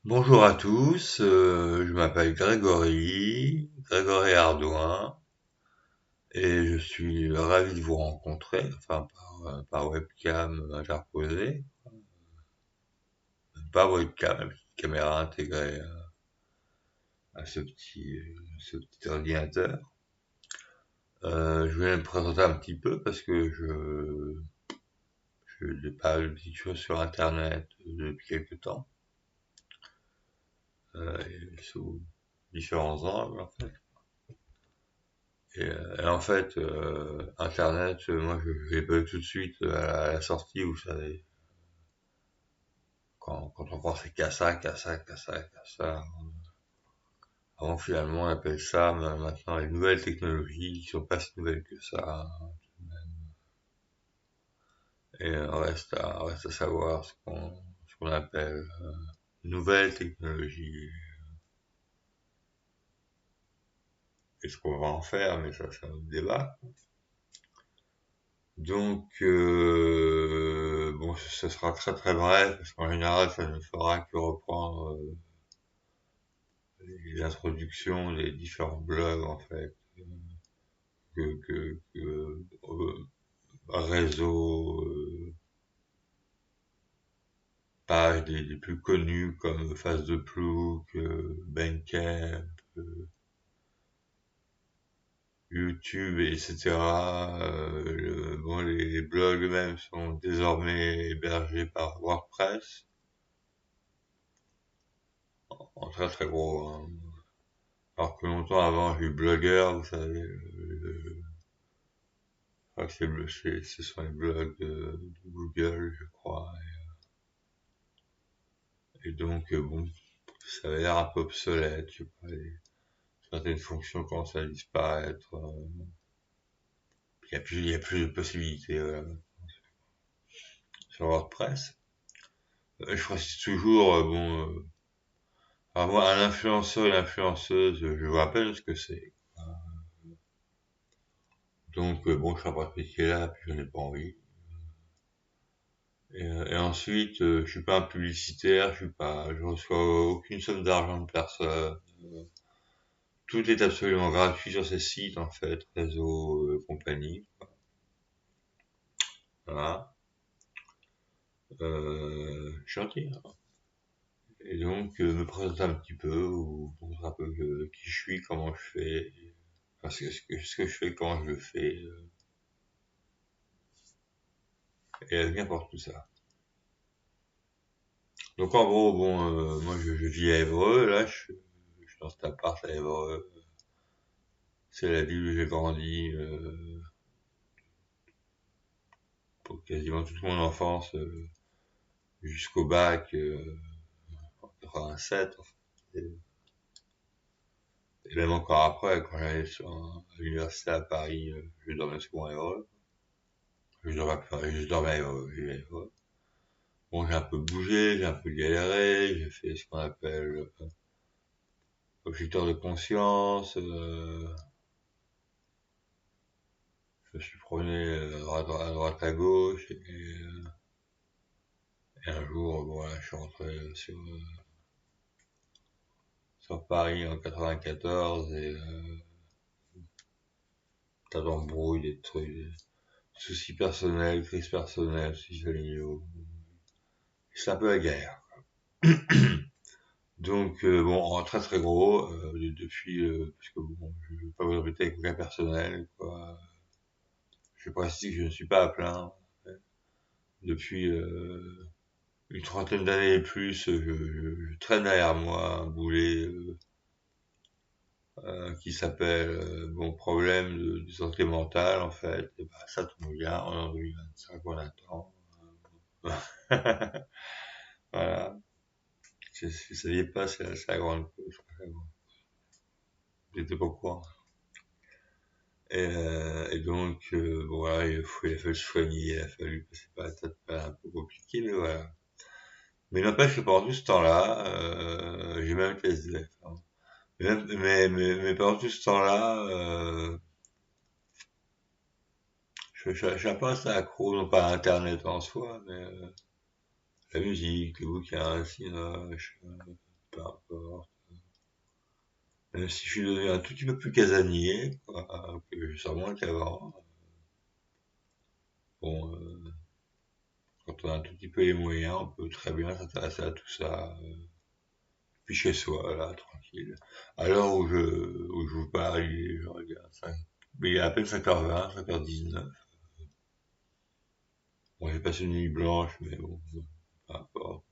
Bonjour à tous, je m'appelle Grégory Ardouin, et je suis ravi de vous rencontrer, enfin par webcam interposée, pas webcam, une petite caméra intégrée à ce petit ordinateur. Je vais me présenter un petit peu parce que je n'ai pas de petites choses sur Internet depuis quelque temps, sous différents angles en fait. Et en fait, Internet, moi, je l'ai pas eu tout de suite à la sortie, vous savez, quand on pensait qu'à ça. Avant, finalement, on appelle ça maintenant les nouvelles technologies, qui sont pas si nouvelles que ça. Et reste à savoir ce qu'on appelle nouvelles technologies et ce qu'on va en faire, mais ça, c'est un autre débat. Donc, bon, ce sera très très bref, parce qu'en général, ça ne fera que reprendre les introductions des différents blogs, en fait, que réseaux, pages des plus connus comme Face de Plouc, Bandcamp, YouTube, etc. Bon, les blogs eux-mêmes sont désormais hébergés par WordPress, en très très gros, hein. Alors que longtemps avant, j'ai eu Blogger, vous savez, je crois que ce sont les blogs de Google, je crois. Et donc, bon, ça avait l'air un peu obsolète, je sais pas, certaines fonctions commencent à disparaître. Il y a plus de possibilités sur WordPress. Je précise toujours, bon, avoir un influenceur et l'influenceuse, je vous rappelle ce que c'est. Donc, bon, je ne serai pas expliquer là, puis je n'ai pas envie. Et ensuite, je suis pas un publicitaire, je reçois aucune somme d'argent de personne. Tout est absolument gratuit sur ces sites, en fait, réseau, compagnie. Voilà. Gentil, hein. Et donc, me présenter un petit peu, ou montrer un peu qui je suis, comment je fais, enfin, ce que je fais, comment je le fais, et n'importe tout ça. Donc, en gros, bon, moi, je vis à Évreux, là, je suis dans cet appart à Évreux. C'est la ville où j'ai grandi, pour quasiment toute mon enfance, jusqu'au bac, en 87, en fait. Et même encore après, quand j'allais à l'université à Paris, je dormais souvent à Évreux. Je dormais plus, je dormais à Évreux, je vivais à Évreux. Bon, j'ai un peu bougé, j'ai un peu galéré, j'ai fait ce qu'on appelle objecteur de conscience, je me suis promené à droite à gauche, et un jour, voilà, je suis rentré sur Paris en 94, et tas d'embrouilles, des trucs, des soucis personnels, crises personnelles, soucis familiaux. C'est un peu la guerre. Donc, bon, en très très gros, depuis, parce que bon, je ne vais pas vous embêter avec mon cas personnel, quoi. Je précise que je ne suis pas à plaindre. Depuis une trentaine d'années et plus, je traîne derrière moi un boulet qui s'appelle bon, problème de santé mentale, en fait. Et ben, ça tombe bien, on est en 2025, on attend. Voilà. Si vous saviez pas, c'est la grande cause. J'étais pas au courant. Et donc, bon, voilà, il a fallu se soigner, il a fallu passer par des tas de pas un peu compliqué, mais voilà. Mais n'empêche que pendant tout ce temps-là, j'ai même été SDF, hein. Mais pendant tout ce temps-là, je suis un peu assez accro, non pas à Internet en soi, mais la musique, les bouquins, le cinéma, peu importe. Même si je suis devenu un tout petit peu plus casanier, quoi, que je sors moins qu'avant. Bon, quand on a un tout petit peu les moyens, on peut très bien s'intéresser à tout ça, puis chez soi, là, tranquille. À l'heure où je vous parle, je regarde ça. Mais il est à peine 5h20, 5h19. Bon, j'ai passé une nuit blanche, mais bon, peu importe.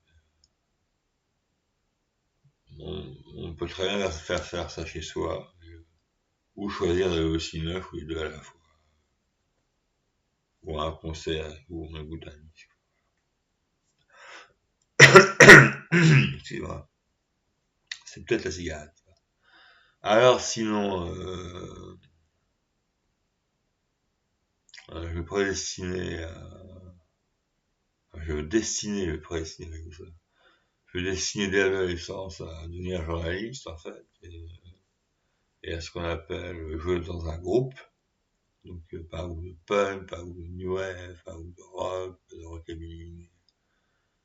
On peut très bien faire ça chez soi, ou choisir d'aller au cinéma, ou les deux à la fois, ou à un concert, ou un bout d'un disque. Excusez-moi. C'est peut-être la cigarette. Alors sinon, je prédestiné à... je prédestiné comme ça. Je destinais dès l'adolescence à devenir journaliste, en fait, et à ce qu'on appelle jouer dans un groupe. Donc, pas ou de punk, pas ou de new wave, pas ou de rock, de rockabilly.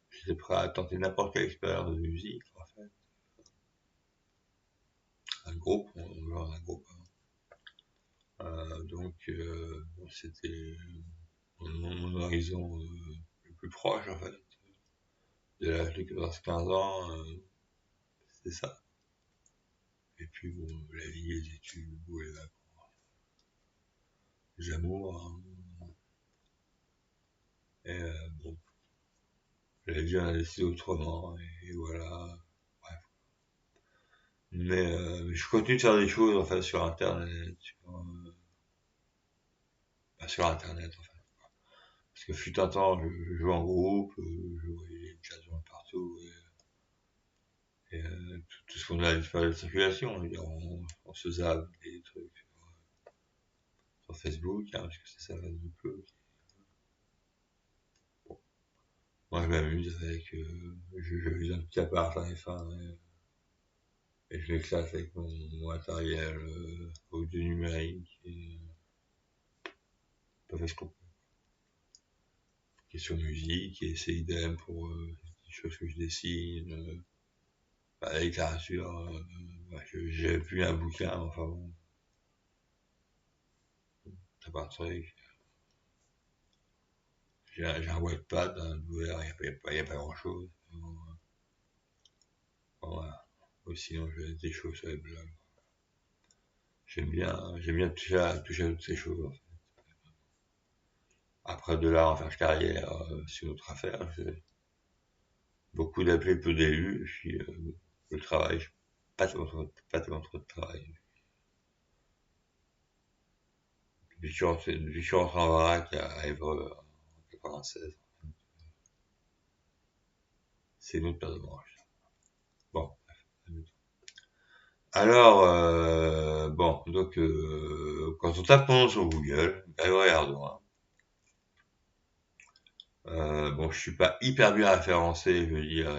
J'étais prêt à tenter n'importe quelle expérience de musique, en fait. Un groupe, on joue dans un groupe. Donc, bon, c'était mon horizon le plus proche, en fait. De l'âge de 14-15 ans, c'était ça. Et puis, bon, la vie, les études, les vacances, les amours, hein. Et bon, la vie en a décidé autrement, et voilà. Bref. Mais je continue de faire des choses, en fait, sur Internet, sur Internet, en fait. Parce que fut un temps, je jouais en groupe, je voyais les jazz partout, et tout ce qu'on a disparu de circulation. On, on se zappe des trucs sur Facebook, hein, parce que c'est ça Facebook. Bon. Moi, je m'amuse avec, je vis un petit appart, j'en ai faim, et je m'éclate avec mon matériel audio numérique, et pas fait ce qu'on peut. Question musique, et c'est idem pour les choses que je dessine, la littérature, ouais, j'ai vu un bouquin, enfin bon, c'est pas un truc. J'ai un Wattpad, un ouvert, il y a pas grand chose. Bon, voilà. Ou sinon, je laisse des choses sur les blogs. J'aime bien toucher à toutes ces choses, en fait. Après, de là, en faire carrière, c'est une autre affaire. J'ai beaucoup d'appelés, peu d'élus, et puis, le travail, pas tellement trop de travail. Depuis que je suis rentré en Varac à Évreux en 96, c'est une autre paire de manches. Bon. Alors, bon, donc, quand on tape mon nom sur Google, Grégory Ardouin, bon, je suis pas hyper bien référencé, je veux dire,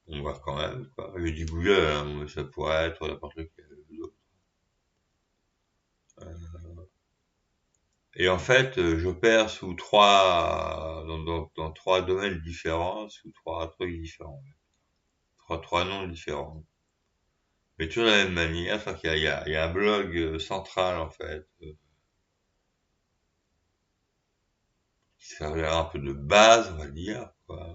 on voit quand même, quoi. Je dis Google, hein, mais ça pourrait être n'importe lequel d'autre. Et en fait, j'opère sous dans trois domaines différents, sous trois trucs différents, trois noms différents. Mais toujours de la même manière, c'est-à-dire qu'il y a un blog central, en fait, qui servira un peu de base, on va dire, quoi.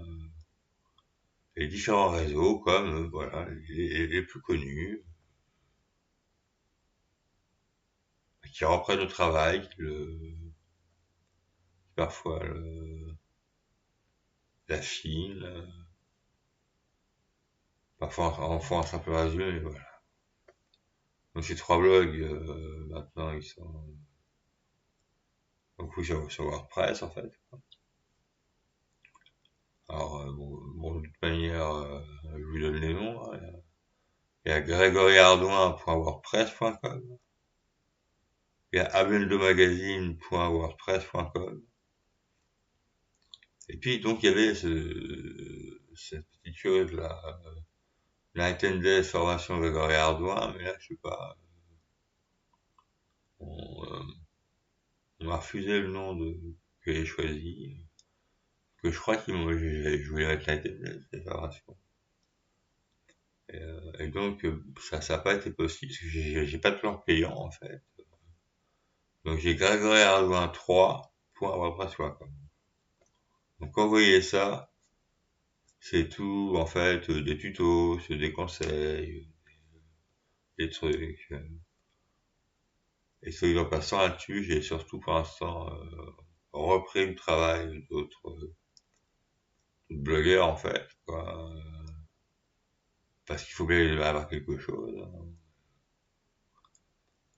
Et différents réseaux, comme, voilà, les plus connus, qui reprennent le travail, qui parfois l'affinent, parfois en font un simple résumé, mais voilà. Donc ces trois blogs, maintenant, ils sont beaucoup sur WordPress, en fait. Alors, bon, de toute manière, je vous donne les noms, hein. Il y a grégoryardouin.wordpress.com, il y a abeldomagazine.wordpress.com, et puis donc il y avait cette petite chose là, Night and Day formation Grégory Ardouin, mais là je sais pas, on, on m'a refusé le nom que j'ai choisi. que je crois je voulais mettre la déclaration. Et donc, ça n'a pas été possible, parce que j'ai pas de plan payant, en fait. Donc, j'ai Grégory Hardouin 3 pour WordPress.com. Donc, quand vous voyez ça, c'est tout, en fait, des tutos, c'est des conseils, des trucs. Et soit en passant là-dessus, j'ai surtout pour l'instant repris le travail d'autres blogueurs, en fait, quoi. Parce qu'il faut bien avoir quelque chose, hein.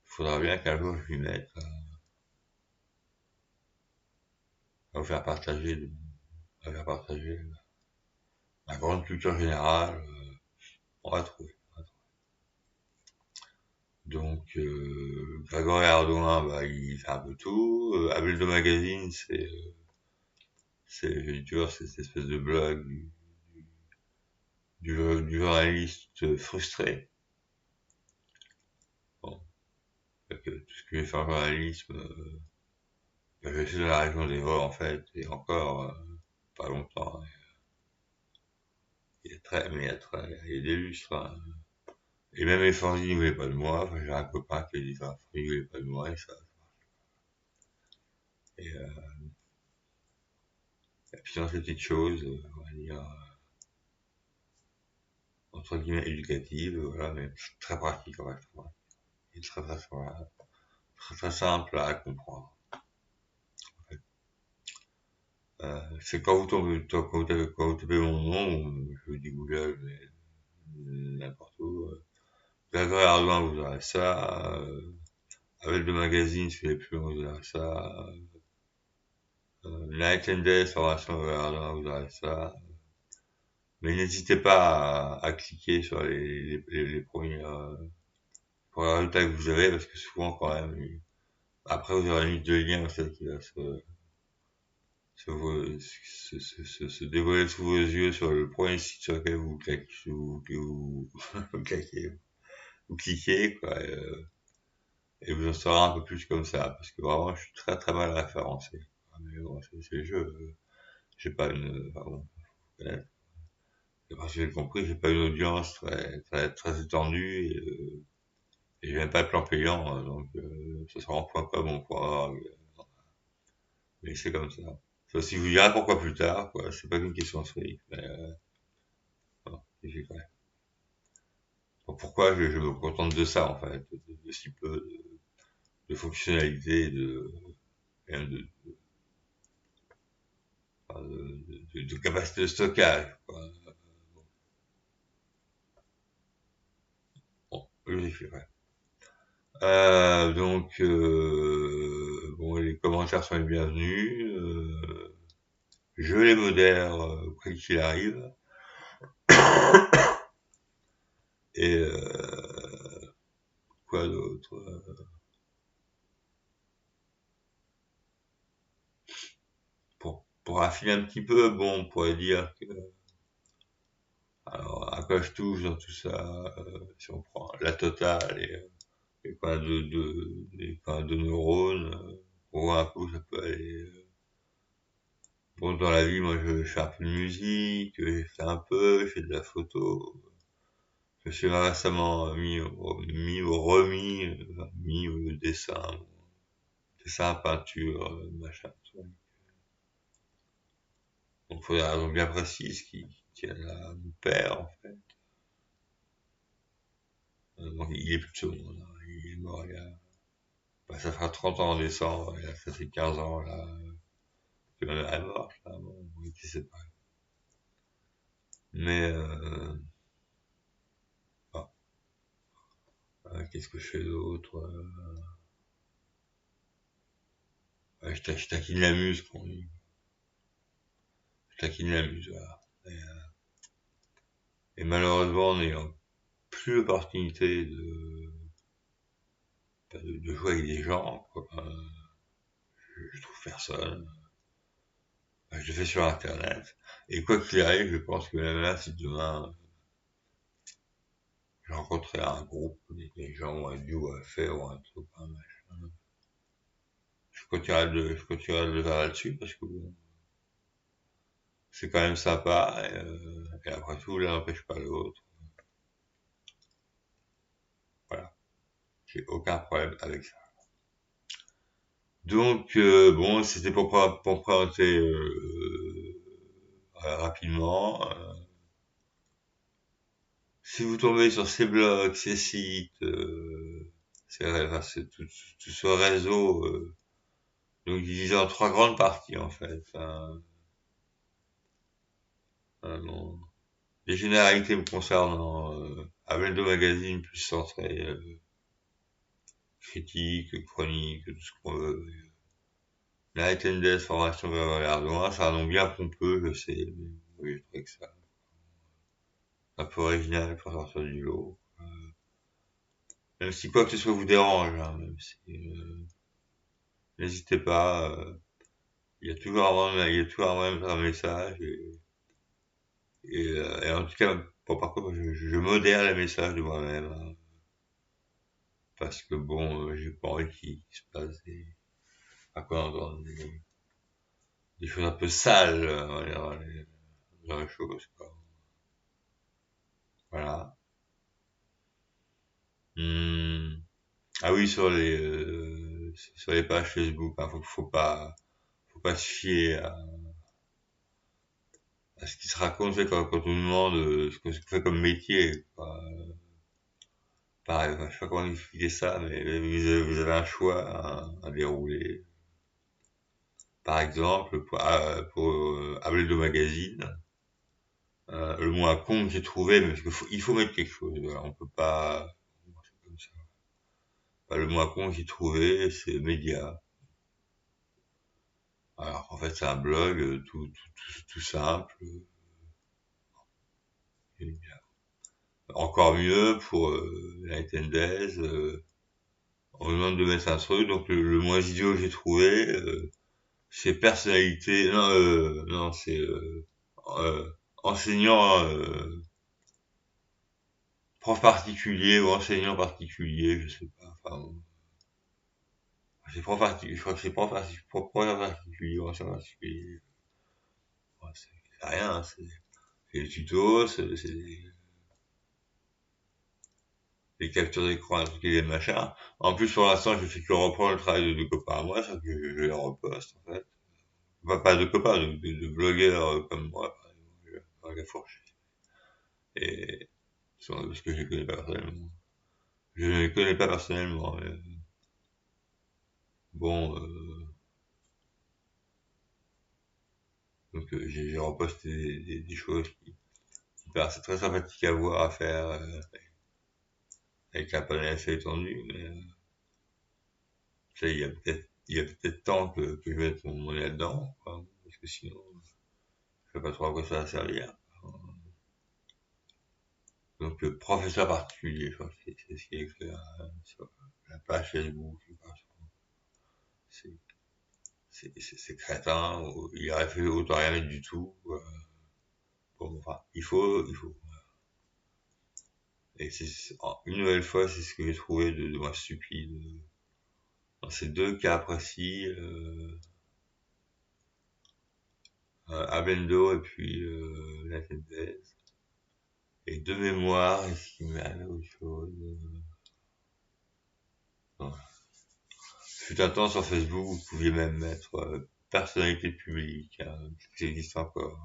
Il faudra bien qu'un jour je m'y mette à vous faire partager, à faire partager la grande culture générale. On va trouver. Donc, Grégory Hardouin, bah, il fait un peu tout. Abel de Magazine, tu vois, c'est cette espèce de blog du journaliste frustré. Bon, tout ce que j'ai fait en journalisme, bah, je suis dans la région des Vosges, en fait, et encore, pas longtemps. Il y a des lustres, hein. Et même les Forgy ne voulaient pas de moi. Enfin, j'ai un copain qui a dit, enfin, il voulait pas de moi, et ça. Et, puis dans ces petites choses, on va dire, entre guillemets, éducatives, voilà, mais très pratique, en fait. Et voilà, très simple à comprendre. C'est quand quand vous tapez mon nom, je vous dis Google, mais n'importe où. Grégory Hardouin, vous aurez ça. Avec le magazine, si vous n'avez plus, vous aurez ça. Night and Day, formation Hardouin, vous aurez ça. Mais n'hésitez pas à cliquer sur les premiers résultats que vous avez, parce que souvent, quand même, après, vous aurez une liste de liens, ça, qui va se dévoiler sous vos yeux sur le premier site sur lequel vous cliquez, vous cliquez, vous cliquez, quoi, et vous en saurez un peu plus comme ça, parce que vraiment, je suis très très mal référencé. Mais bon, c'est le jeu. J'ai pas une, enfin bon, faut connaître. Et parce que j'ai compris, j'ai pas une audience très étendue, et j'ai même pas de plan payant, hein, donc, ce sera en .com, en .org, mais c'est comme ça. Ça aussi, je vous dirai pourquoi plus tard, quoi. C'est pas qu'une question de fric, mais, non, j'ai quand même. Pourquoi je me contente de ça, en fait, de si peu de fonctionnalités, même de capacité de stockage, quoi. Bon, je donc, bon, les commentaires sont les bienvenus. Je les modère quoi qu'il arrive. Et quoi d'autre? Pour affiner un petit peu, bon, on pourrait dire que, alors, à quoi je touche dans tout ça, si on prend la totale et les points de neurones, on voit un peu où ça peut aller. Bon, dans la vie, moi, je fais un peu de musique, j'ai fait un peu, je fais de la photo. Je suis récemment mis au dessin, peinture, machin, truc. Donc, faut des raisons bien précises qui tiennent à mon père, en fait. Donc, il est plus de ce monde, hein. Il est mort bah, ça fera 30 ans en décembre, et là, ça fait 15 ans, là, que ma mère est morte, là, bon, oui, qui sait pas. Mais, ah, qu'est-ce que je fais d'autre? Je taquine la muse, qu'on dit. Je taquine la muse, voilà. Et malheureusement, n'ayant plus l'opportunité de jouer avec des gens, quoi, je trouve personne. Je le fais sur Internet. Et quoi qu'il arrive, je pense que même là, si demain, je rencontrais un groupe, des gens ou un duo à faire ou un truc, un machin, je continuerai de le faire là-dessus parce que bon, c'est quand même sympa, et après tout, l'un n'empêche pas l'autre. Voilà. J'ai aucun problème avec ça. Donc, bon, c'était pour présenter rapidement. Si vous tombez sur ces blogs, ces sites, tout ce réseau, donc divisé en trois grandes parties en fait. Bon, les généralités me concernant, Abeldo Magazine plus centré, critique, chronique, tout ce qu'on veut. Night and Death, formation Grégoire, c'est un nom bien pompeux, je sais, mais oui, je trouvais que ça un peu original pour sortir du lot. Même si quoi que ce soit vous dérange, hein, même si, n'hésitez pas, il y a toujours un message, et en tout cas, bon, par contre, je modère les messages de moi-même, hein, parce que bon, j'ai pas envie qu'il se passe à quoi entendre des choses un peu sales, on va dire, dans les choses, quoi. Voilà. Hum. Ah oui, sur les pages Facebook, hein, faut pas se fier à ce qui se raconte, quand on nous demande ce qu'on fait comme métier, quoi. Pareil, enfin, je sais pas comment expliquer ça, mais vous avez un choix à dérouler. Par exemple, pour Abledo Magazine, le moins con que j'ai trouvé, mais parce il faut mettre quelque chose, voilà, on peut pas, c'est comme ça. Bah, le moins con que j'ai trouvé, c'est Média. Alors, en fait, c'est un blog tout simple. Et encore mieux pour Light and Days, on me demande de mettre un truc, donc le moins idiot que j'ai trouvé, c'est personnalité, non, c'est enseignant, prof particulier ou enseignant particulier, je sais pas, enfin, c'est prof particulier, je crois que c'est prof particulier ou enseignant particulier. Ouais, c'est rien, hein, c'est des tutos, c'est des captures d'écran, des trucs et des machins. En plus, pour l'instant, je fais que reprendre le travail de copains à moi, ça que je les reposte, en fait. Pas de copains, de blogueurs comme moi, par exemple, dans la fourche. Et, parce que je les connais pas personnellement. Je ne les connais pas personnellement, mais bon, donc j'ai reposté des choses qui paraissaient très sympathiques à voir, à faire, avec un panel assez étendu, mais ça, il y a peut-être temps que je mette mon nez là-dedans, quoi, parce que sinon, je sais pas trop à quoi ça va servir. Donc, professeur particulier, je crois que c'est ce qui est écrit sur la page Facebook, je sais pas, c'est c'est crétin, il aurait fait autant rien mettre du tout, bon, enfin, il faut. Et une nouvelle fois, c'est ce que j'ai trouvé de moins stupide dans ces deux cas précis, Abendo et puis la thèse. Et de mémoire, est-ce qu'il m'est arrivé autre chose? Non. Fut un temps sur Facebook, vous pouviez même mettre personnalité publique, hein, ça existe encore.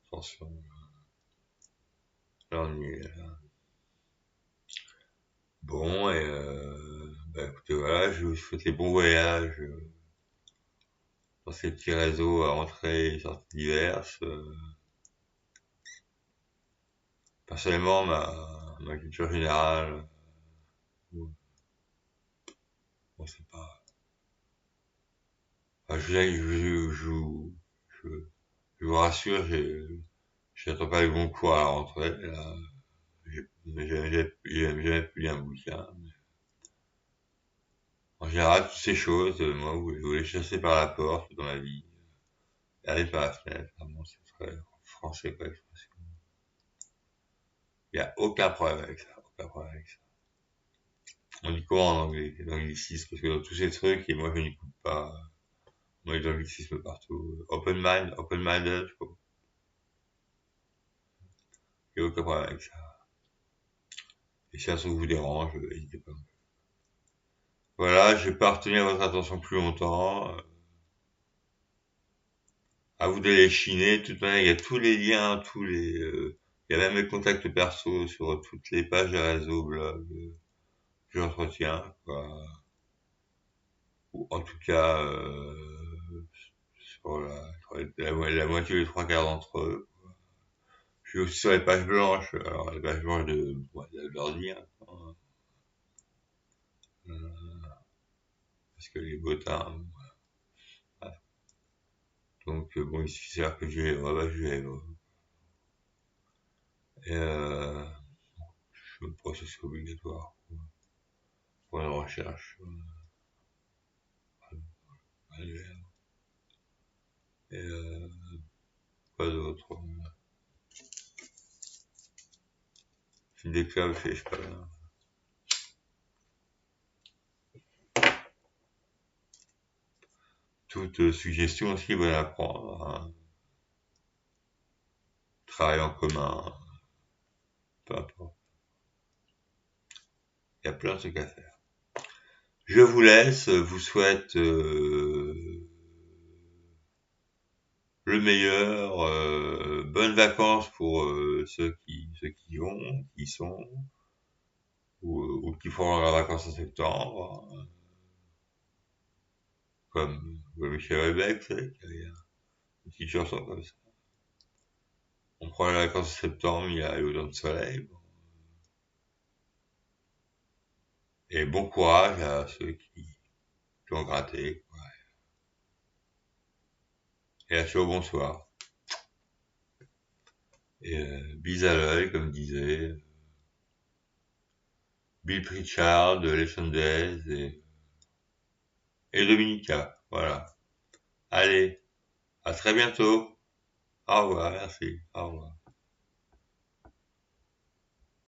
Attention, là on y est. Là. Bon, et bah écoutez, voilà, je vous souhaite les bons voyages dans ces petits réseaux à entrées et sorties diverses. Personnellement, ma culture générale, bon, c'est pas. Enfin, je, je vous rassure, j'attends pas les bons cours à la rentrée. Là. J'ai jamais pu un bouquin. Mais en général, toutes ces choses, moi, vous les chassez par la porte dans la vie, aller par la fenêtre. Vraiment, c'est très français quoi l'expression. Il y a aucun problème avec ça, aucun problème avec ça. On dit quoi en anglais? L'anglicisme, parce que dans tous ces trucs, et moi je n'écoute pas Moi, dans le mixisme partout. Open-minded, quoi. Il n'y a aucun problème avec ça. Et si ça vous dérange, n'hésitez pas. Voilà, je vais pas retenir votre attention plus longtemps. À vous d'aller chiner. De toute manière, il y a tous les liens, il y a même mes contacts perso sur toutes les pages des réseaux, blog, que j'entretiens, quoi. Ou en tout cas, sur la moitié ou les trois quarts d'entre eux. Je suis aussi sur les pages blanches, alors les pages blanches de l'ordi, hein, parce que les bottins, voilà. Donc bon, il suffit de que j'ai, je vais, et je me process obligatoire pour la recherche, manuelle. Et quoi d'autre? Une déclare, je sais pas. Toute suggestion aussi bonne à prendre, hein. Travail en commun, peu importe. Il y a plein de trucs à faire. Je vous laisse, vous souhaite le meilleur, bonnes vacances pour ceux qui vont, qui sont, ou qui feront leurs vacances en septembre, comme Michel Houellebecq, vous savez, il y avait une petite chanson comme ça. On prend les vacances en septembre, il y a autant de soleil. Bon. Et bon courage à ceux qui ont gratté. Ouais. Et à chaud, bonsoir. Et bise à l'œil, comme disait Bill Pritchard, Les Sundays et Dominica. Voilà. Allez, à très bientôt. Au revoir, merci. Au revoir.